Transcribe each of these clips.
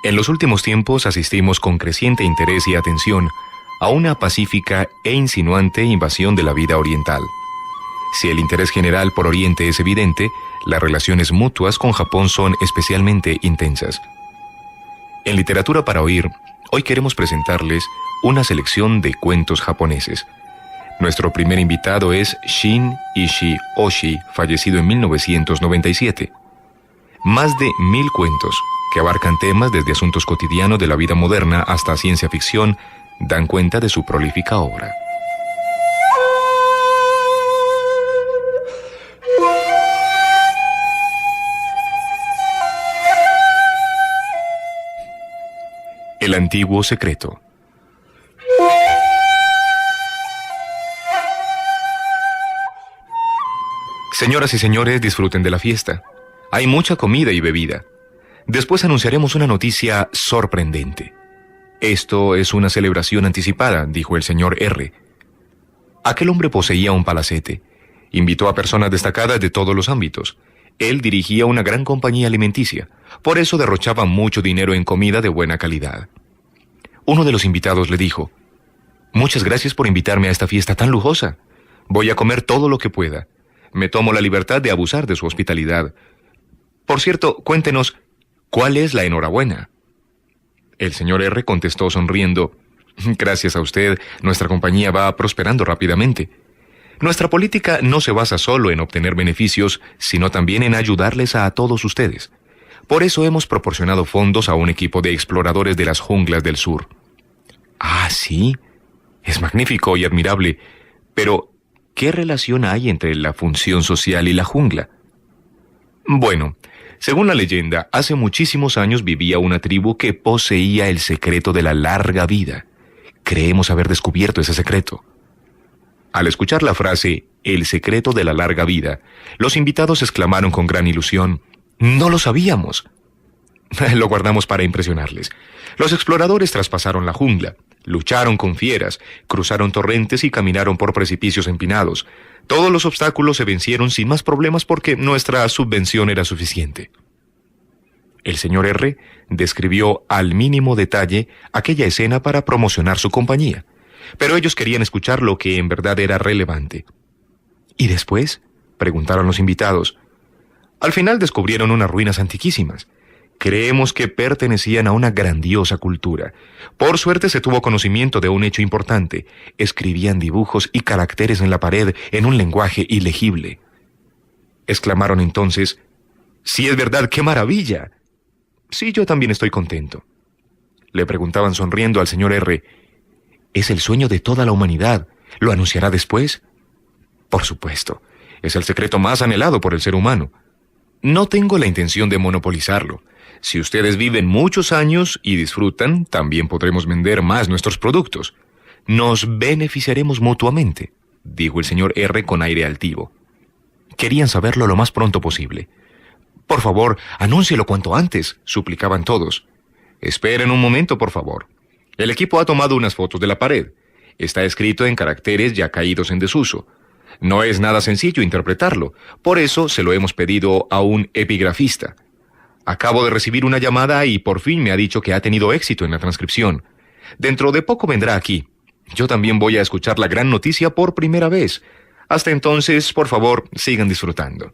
En los últimos tiempos asistimos con creciente interés y atención a una pacífica e insinuante invasión de la vida oriental. Si el interés general por Oriente es evidente, las relaciones mutuas con Japón son especialmente intensas. En Literatura para Oír, hoy queremos presentarles una selección de cuentos japoneses. Nuestro primer invitado es Shin Ishii Oshii, fallecido en 1997. Más de 1000 cuentos, que abarcan temas desde asuntos cotidianos de la vida moderna hasta ciencia ficción, dan cuenta de su prolífica obra. El antiguo secreto. Señoras y señores, disfruten de la fiesta. Hay mucha comida y bebida. Después anunciaremos una noticia sorprendente. Esto es una celebración anticipada, dijo el señor R. Aquel hombre poseía un palacete. Invitó a personas destacadas de todos los ámbitos. Él dirigía una gran compañía alimenticia. Por eso derrochaba mucho dinero en comida de buena calidad. Uno de los invitados le dijo: «Muchas gracias por invitarme a esta fiesta tan lujosa. Voy a comer todo lo que pueda. Me tomo la libertad de abusar de su hospitalidad. Por cierto, cuéntenos, ¿cuál es la enhorabuena?». El señor R contestó sonriendo: «Gracias a usted, nuestra compañía va prosperando rápidamente. Nuestra política no se basa solo en obtener beneficios, sino también en ayudarles a todos ustedes. Por eso hemos proporcionado fondos a un equipo de exploradores de las junglas del sur». «Ah, sí. Es magnífico y admirable. Pero, ¿qué relación hay entre la función social y la jungla?». «Bueno, según la leyenda, hace muchísimos años vivía una tribu que poseía el secreto de la larga vida. Creemos haber descubierto ese secreto». Al escuchar la frase, «el secreto de la larga vida», los invitados exclamaron con gran ilusión: «¡No lo sabíamos!». Lo guardamos para impresionarles. Los exploradores traspasaron la jungla, lucharon con fieras, cruzaron torrentes y caminaron por precipicios empinados. Todos los obstáculos se vencieron sin más problemas porque nuestra subvención era suficiente. El señor R describió al mínimo detalle aquella escena para promocionar su compañía, pero ellos querían escuchar lo que en verdad era relevante. «¿Y después?», preguntaron los invitados. «Al final descubrieron unas ruinas antiquísimas. Creemos que pertenecían a una grandiosa cultura. Por suerte se tuvo conocimiento de un hecho importante. Escribían dibujos y caracteres en la pared en un lenguaje ilegible». Exclamaron entonces: «¡Sí es verdad, qué maravilla!». «Sí, yo también estoy contento». Le preguntaban sonriendo al señor R: «¿Es el sueño de toda la humanidad? ¿Lo anunciará después?». «Por supuesto. Es el secreto más anhelado por el ser humano. No tengo la intención de monopolizarlo. Si ustedes viven muchos años y disfrutan, también podremos vender más nuestros productos. Nos beneficiaremos mutuamente», dijo el señor R con aire altivo. Querían saberlo lo más pronto posible. «Por favor, anúncielo cuanto antes», suplicaban todos. «Esperen un momento, por favor. El equipo ha tomado unas fotos de la pared. Está escrito en caracteres ya caídos en desuso. No es nada sencillo interpretarlo, por eso se lo hemos pedido a un epigrafista. Acabo de recibir una llamada y por fin me ha dicho que ha tenido éxito en la transcripción. Dentro de poco vendrá aquí. Yo también voy a escuchar la gran noticia por primera vez. Hasta entonces, por favor, sigan disfrutando».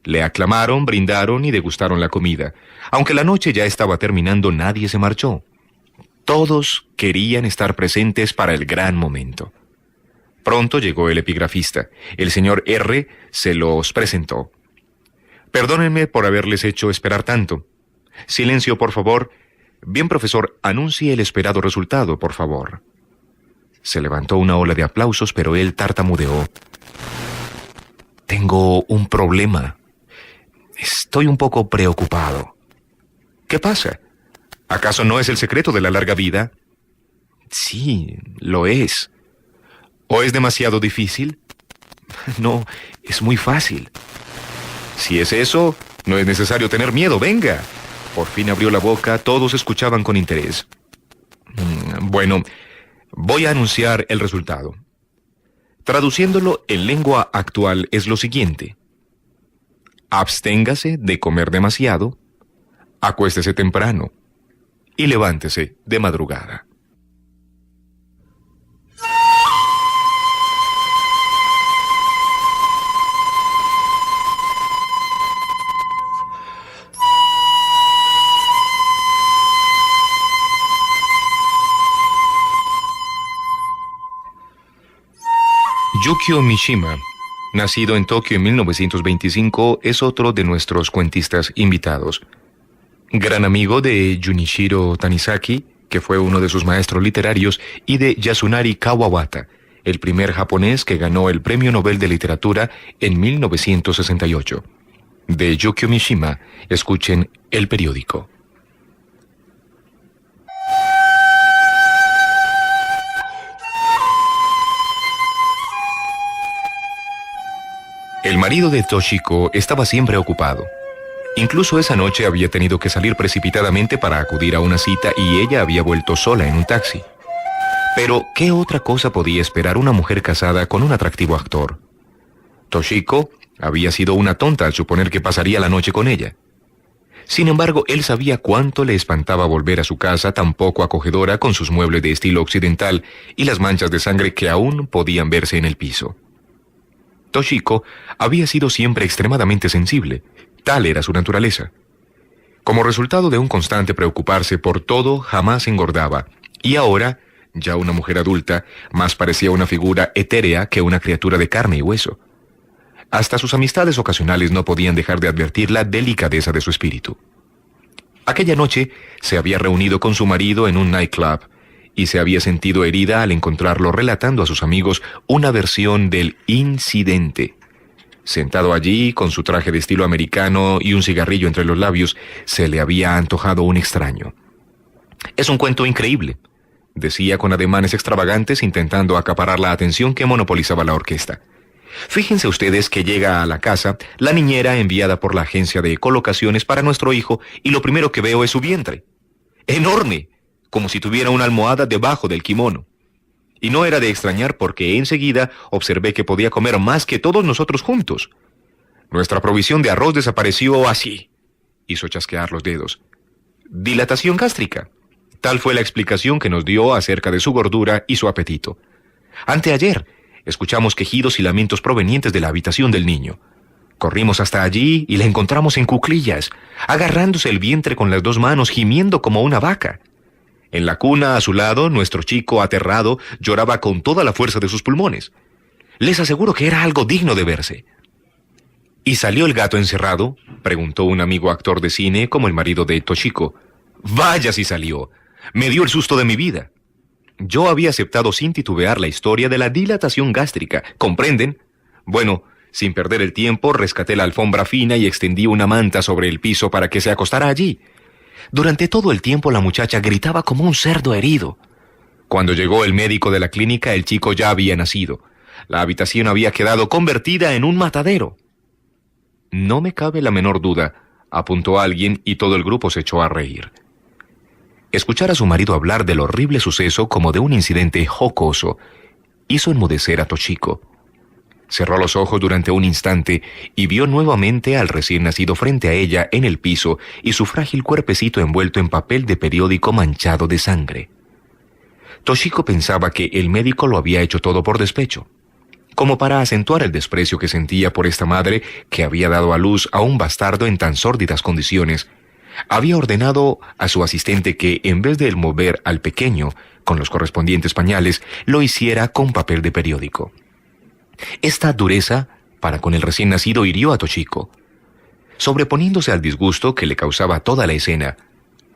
Le aclamaron, brindaron y degustaron la comida. Aunque la noche ya estaba terminando, nadie se marchó. Todos querían estar presentes para el gran momento. Pronto llegó el epigrafista. El señor R se los presentó. «Perdónenme por haberles hecho esperar tanto. Silencio, por favor. Bien, profesor, anuncie el esperado resultado, por favor». Se levantó una ola de aplausos, pero él tartamudeó: «Tengo un problema. Estoy un poco preocupado». «¿Qué pasa? ¿Acaso no es el secreto de la larga vida?». «Sí, lo es». «¿O es demasiado difícil?». «No, es muy fácil». «Si es eso, no es necesario tener miedo, venga». Por fin abrió la boca, todos escuchaban con interés. «Bueno, voy a anunciar el resultado. Traduciéndolo en lengua actual es lo siguiente: absténgase de comer demasiado, acuéstese temprano, y levántese de madrugada. Yukio Mishima, nacido en Tokio en 1925, es otro de nuestros cuentistas invitados. Gran amigo de Junichiro Tanizaki, que fue uno de sus maestros literarios, y de Yasunari Kawabata, el primer japonés que ganó el Premio Nobel de Literatura en 1968. De Yukio Mishima, escuchen El periódico. El marido de Toshiko estaba siempre ocupado. Incluso esa noche había tenido que salir precipitadamente para acudir a una cita y ella había vuelto sola en un taxi. Pero, ¿qué otra cosa podía esperar una mujer casada con un atractivo actor? Toshiko había sido una tonta al suponer que pasaría la noche con ella. Sin embargo, él sabía cuánto le espantaba volver a su casa tan poco acogedora con sus muebles de estilo occidental y las manchas de sangre que aún podían verse en el piso. Toshiko había sido siempre extremadamente sensible, tal era su naturaleza. Como resultado de un constante preocuparse por todo, jamás engordaba, y ahora, ya una mujer adulta, más parecía una figura etérea que una criatura de carne y hueso. Hasta sus amistades ocasionales no podían dejar de advertir la delicadeza de su espíritu. Aquella noche se había reunido con su marido en un nightclub, y se había sentido herida al encontrarlo relatando a sus amigos una versión del incidente. Sentado allí, con su traje de estilo americano y un cigarrillo entre los labios, se le había antojado un extraño. «Es un cuento increíble», decía con ademanes extravagantes intentando acaparar la atención que monopolizaba la orquesta. «Fíjense ustedes que llega a la casa la niñera enviada por la agencia de colocaciones para nuestro hijo y lo primero que veo es su vientre. ¡Enorme! Como si tuviera una almohada debajo del kimono. Y no era de extrañar porque enseguida observé que podía comer más que todos nosotros juntos. Nuestra provisión de arroz desapareció así», hizo chasquear los dedos. «Dilatación gástrica». Tal fue la explicación que nos dio acerca de su gordura y su apetito. Anteayer, escuchamos quejidos y lamentos provenientes de la habitación del niño. Corrimos hasta allí y la encontramos en cuclillas, agarrándose el vientre con las dos manos, gimiendo como una vaca. En la cuna a su lado, nuestro chico, aterrado, lloraba con toda la fuerza de sus pulmones. Les aseguro que era algo digno de verse. ¿Y salió el gato encerrado?, preguntó un amigo actor de cine como el marido de Toshiko. «Vaya si salió. Me dio el susto de mi vida». Yo había aceptado sin titubear la historia de la dilatación gástrica, ¿comprenden? Bueno, sin perder el tiempo, rescaté la alfombra fina y extendí una manta sobre el piso para que se acostara allí. Durante todo el tiempo la muchacha gritaba como un cerdo herido. Cuando llegó el médico de la clínica, el chico ya había nacido. La habitación había quedado convertida en un matadero. «No me cabe la menor duda», apuntó alguien y todo el grupo se echó a reír. Escuchar a su marido hablar del horrible suceso como de un incidente jocoso hizo enmudecer a Toshiko. Cerró los ojos durante un instante y vio nuevamente al recién nacido frente a ella en el piso y su frágil cuerpecito envuelto en papel de periódico manchado de sangre. Toshiko pensaba que el médico lo había hecho todo por despecho, como para acentuar el desprecio que sentía por esta madre que había dado a luz a un bastardo en tan sórdidas condiciones. Había ordenado a su asistente que, en vez de mover al pequeño con los correspondientes pañales, lo hiciera con papel de periódico. Esta dureza para con el recién nacido hirió a Toshiko. Sobreponiéndose al disgusto que le causaba toda la escena,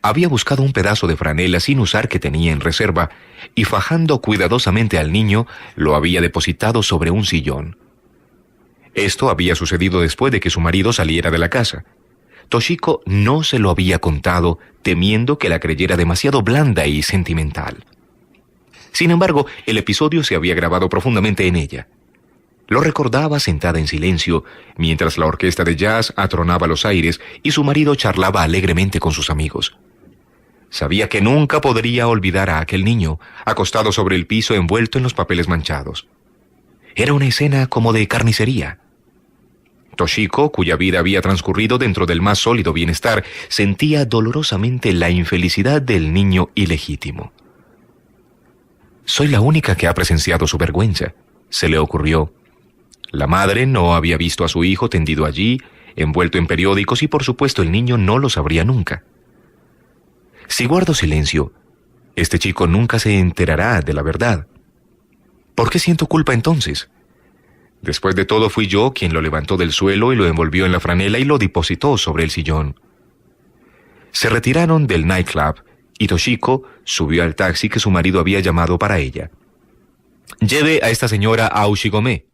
había buscado un pedazo de franela sin usar que tenía en reserva y, fajando cuidadosamente al niño, lo había depositado sobre un sillón. Esto había sucedido después de que su marido saliera de la casa. Toshiko no se lo había contado, temiendo que la creyera demasiado blanda y sentimental. Sin embargo, el episodio se había grabado profundamente en ella. Lo recordaba sentada en silencio, mientras la orquesta de jazz atronaba los aires y su marido charlaba alegremente con sus amigos. Sabía que nunca podría olvidar a aquel niño, acostado sobre el piso envuelto en los papeles manchados. Era una escena como de carnicería. Toshiko, cuya vida había transcurrido dentro del más sólido bienestar, sentía dolorosamente la infelicidad del niño ilegítimo. Soy la única que ha presenciado su vergüenza, se le ocurrió. La madre no había visto a su hijo tendido allí, envuelto en periódicos, y por supuesto el niño no lo sabría nunca. Si guardo silencio, este chico nunca se enterará de la verdad. ¿Por qué siento culpa entonces? Después de todo, fui yo quien lo levantó del suelo y lo envolvió en la franela y lo depositó sobre el sillón. Se retiraron del nightclub y Toshiko subió al taxi que su marido había llamado para ella. «Lleve a esta señora a Ushigome»,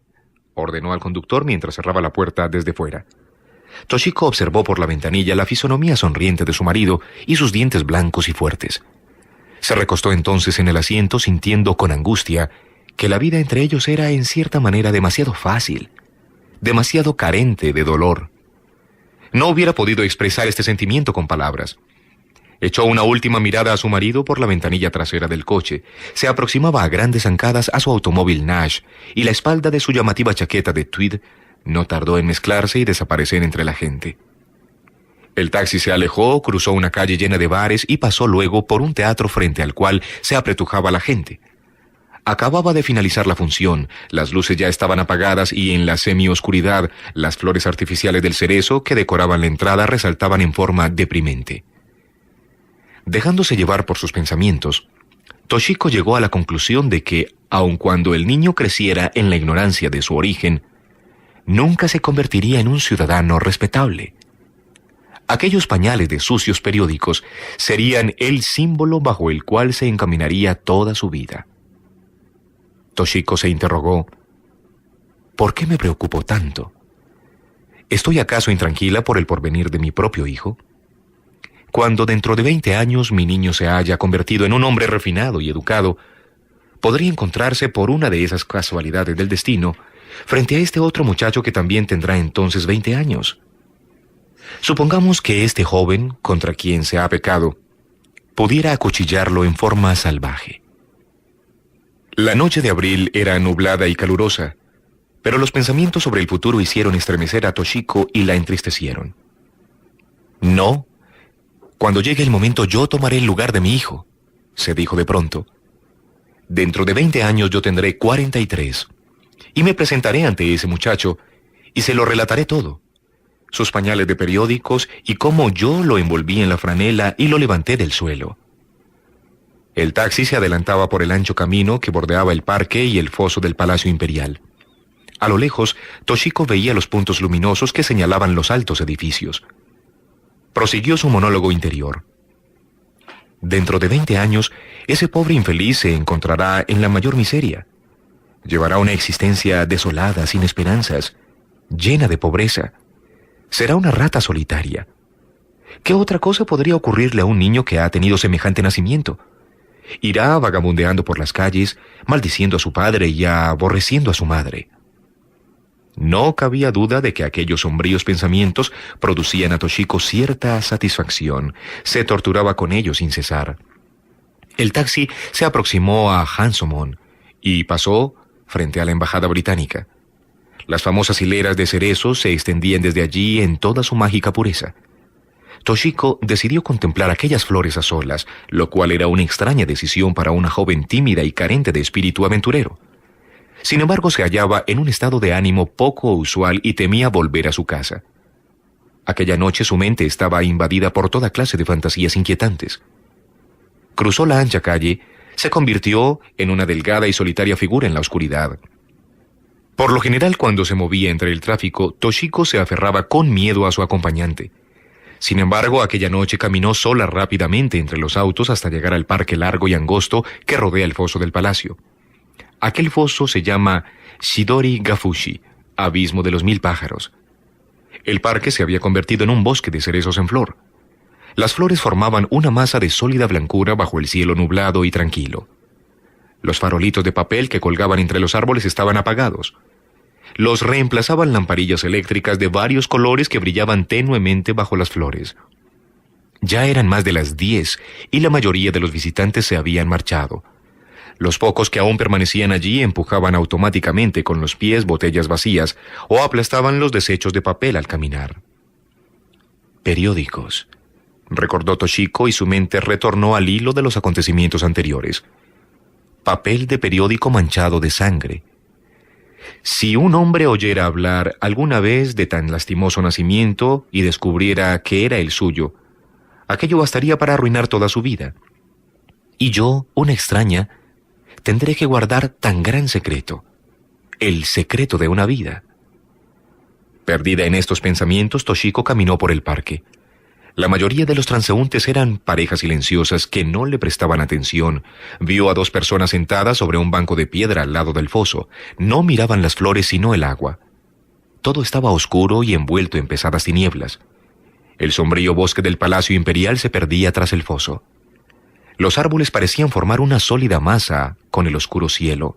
ordenó al conductor mientras cerraba la puerta desde fuera. Toshiko observó por la ventanilla la fisonomía sonriente de su marido y sus dientes blancos y fuertes. Se recostó entonces en el asiento, sintiendo con angustia que la vida entre ellos era en cierta manera demasiado fácil, demasiado carente de dolor. No hubiera podido expresar este sentimiento con palabras. Echó una última mirada a su marido por la ventanilla trasera del coche. Se aproximaba a grandes zancadas a su automóvil Nash, y la espalda de su llamativa chaqueta de tweed no tardó en mezclarse y desaparecer entre la gente. El taxi se alejó, cruzó una calle llena de bares y pasó luego por un teatro frente al cual se apretujaba la gente. Acababa de finalizar la función, las luces ya estaban apagadas y en la semioscuridad las flores artificiales del cerezo que decoraban la entrada resaltaban en forma deprimente. Dejándose llevar por sus pensamientos, Toshiko llegó a la conclusión de que, aun cuando el niño creciera en la ignorancia de su origen, nunca se convertiría en un ciudadano respetable. Aquellos pañales de sucios periódicos serían el símbolo bajo el cual se encaminaría toda su vida. Toshiko se interrogó, ¿por qué me preocupo tanto? ¿Estoy acaso intranquila por el porvenir de mi propio hijo? Cuando dentro de 20 años mi niño se haya convertido en un hombre refinado y educado, podría encontrarse por una de esas casualidades del destino frente a este otro muchacho que también tendrá entonces 20 años. Supongamos que este joven, contra quien se ha pecado, pudiera acuchillarlo en forma salvaje. La noche de abril era nublada y calurosa, pero los pensamientos sobre el futuro hicieron estremecer a Toshiko y la entristecieron. No, cuando llegue el momento yo tomaré el lugar de mi hijo, se dijo de pronto. Dentro de 20 años yo tendré 43, y me presentaré ante ese muchacho y se lo relataré todo. Sus pañales de periódicos y cómo yo lo envolví en la franela y lo levanté del suelo. El taxi se adelantaba por el ancho camino que bordeaba el parque y el foso del Palacio Imperial. A lo lejos, Toshiko veía los puntos luminosos que señalaban los altos edificios. Prosiguió su monólogo interior. Dentro de 20 años, ese pobre infeliz se encontrará en la mayor miseria. Llevará una existencia desolada, sin esperanzas, llena de pobreza. Será una rata solitaria. ¿Qué otra cosa podría ocurrirle a un niño que ha tenido semejante nacimiento? Irá vagabundeando por las calles, maldiciendo a su padre y aborreciendo a su madre. No cabía duda de que aquellos sombríos pensamientos producían a Toshiko cierta satisfacción. Se torturaba con ellos sin cesar. El taxi se aproximó a Hansomon y pasó frente a la embajada británica. Las famosas hileras de cerezos se extendían desde allí en toda su mágica pureza. Toshiko decidió contemplar aquellas flores a solas, lo cual era una extraña decisión para una joven tímida y carente de espíritu aventurero. Sin embargo, se hallaba en un estado de ánimo poco usual y temía volver a su casa. Aquella noche su mente estaba invadida por toda clase de fantasías inquietantes. Cruzó la ancha calle, se convirtió en una delgada y solitaria figura en la oscuridad. Por lo general, cuando se movía entre el tráfico, Toshiko se aferraba con miedo a su acompañante. Sin embargo, aquella noche caminó sola rápidamente entre los autos hasta llegar al parque largo y angosto que rodea el foso del palacio. Aquel foso se llama Shidori Gafushi, abismo de los 1000 pájaros. El parque se había convertido en un bosque de cerezos en flor. Las flores formaban una masa de sólida blancura bajo el cielo nublado y tranquilo. Los farolitos de papel que colgaban entre los árboles estaban apagados. Los reemplazaban lamparillas eléctricas de varios colores que brillaban tenuemente bajo las flores. Ya eran más de las 10 y la mayoría de los visitantes se habían marchado. Los pocos que aún permanecían allí empujaban automáticamente con los pies botellas vacías o aplastaban los desechos de papel al caminar. Periódicos, recordó Toshiko y su mente retornó al hilo de los acontecimientos anteriores. Papel de periódico manchado de sangre. Si un hombre oyera hablar alguna vez de tan lastimoso nacimiento y descubriera que era el suyo, aquello bastaría para arruinar toda su vida. Y yo, una extraña, tendré que guardar tan gran secreto, el secreto de una vida. Perdida en estos pensamientos, Toshiko caminó por el parque. La mayoría de los transeúntes eran parejas silenciosas que no le prestaban atención. Vio a 2 personas sentadas sobre un banco de piedra al lado del foso. No miraban las flores sino el agua. Todo estaba oscuro y envuelto en pesadas tinieblas. El sombrío bosque del Palacio Imperial se perdía tras el foso. Los árboles parecían formar una sólida masa con el oscuro cielo.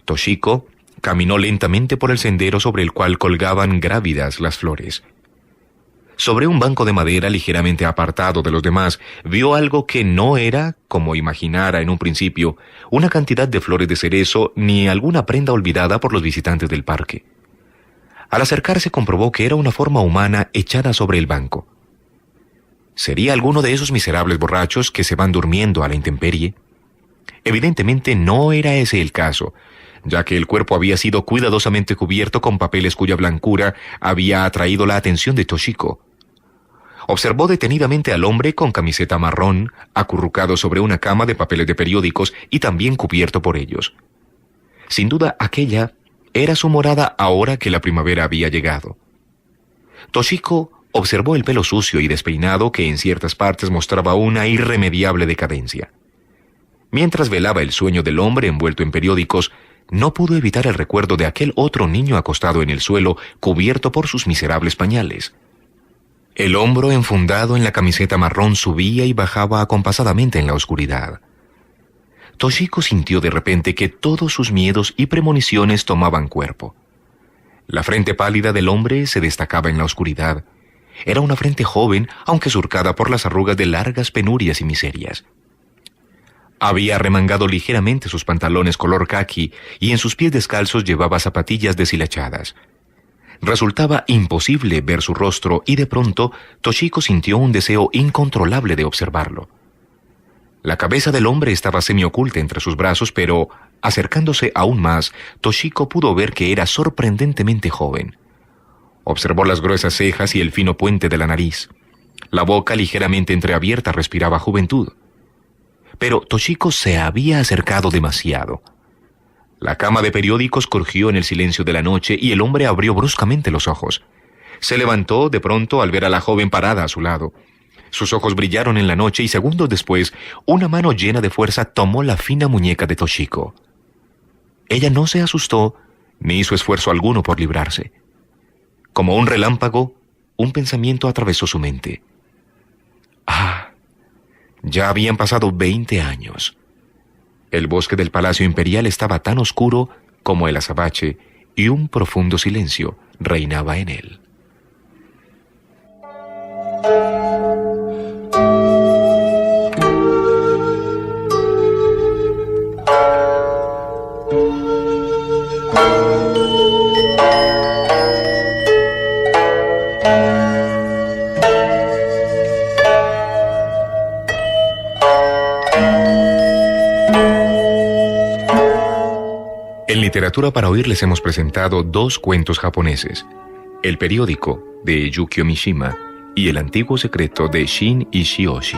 Toshiko caminó lentamente por el sendero sobre el cual colgaban grávidas las flores. Sobre un banco de madera ligeramente apartado de los demás, vio algo que no era, como imaginara en un principio, una cantidad de flores de cerezo ni alguna prenda olvidada por los visitantes del parque. Al acercarse comprobó que era una forma humana echada sobre el banco. ¿Sería alguno de esos miserables borrachos que se van durmiendo a la intemperie? Evidentemente no era ese el caso, ya que el cuerpo había sido cuidadosamente cubierto con papeles cuya blancura había atraído la atención de Toshiko. Observó detenidamente al hombre con camiseta marrón, acurrucado sobre una cama de papeles de periódicos y también cubierto por ellos. Sin duda aquella era su morada ahora que la primavera había llegado. Toshiko observó el pelo sucio y despeinado que en ciertas partes mostraba una irremediable decadencia. Mientras velaba el sueño del hombre envuelto en periódicos, no pudo evitar el recuerdo de aquel otro niño acostado en el suelo, cubierto por sus miserables pañales. El hombro enfundado en la camiseta marrón subía y bajaba acompasadamente en la oscuridad. Toshiko sintió de repente que todos sus miedos y premoniciones tomaban cuerpo. La frente pálida del hombre se destacaba en la oscuridad. Era una frente joven, aunque surcada por las arrugas de largas penurias y miserias. Había remangado ligeramente sus pantalones color caqui y en sus pies descalzos llevaba zapatillas deshilachadas. Resultaba imposible ver su rostro y de pronto Toshiko sintió un deseo incontrolable de observarlo. La cabeza del hombre estaba semioculta entre sus brazos, pero, acercándose aún más, Toshiko pudo ver que era sorprendentemente joven. Observó las gruesas cejas y el fino puente de la nariz. La boca ligeramente entreabierta respiraba juventud. Pero Toshiko se había acercado demasiado. La cama de periódicos crujió en el silencio de la noche y el hombre abrió bruscamente los ojos. Se levantó de pronto al ver a la joven parada a su lado. Sus ojos brillaron en la noche y segundos después, una mano llena de fuerza tomó la fina muñeca de Toshiko. Ella no se asustó, ni hizo esfuerzo alguno por librarse. Como un relámpago, un pensamiento atravesó su mente. Ah, ya habían pasado 20 años. El bosque del Palacio Imperial estaba tan oscuro como el azabache y un profundo silencio reinaba en él. En Literatura para Oír les hemos presentado 2 cuentos japoneses, El periódico, de Yukio Mishima, y El antiguo secreto, de Shin Ishioshi.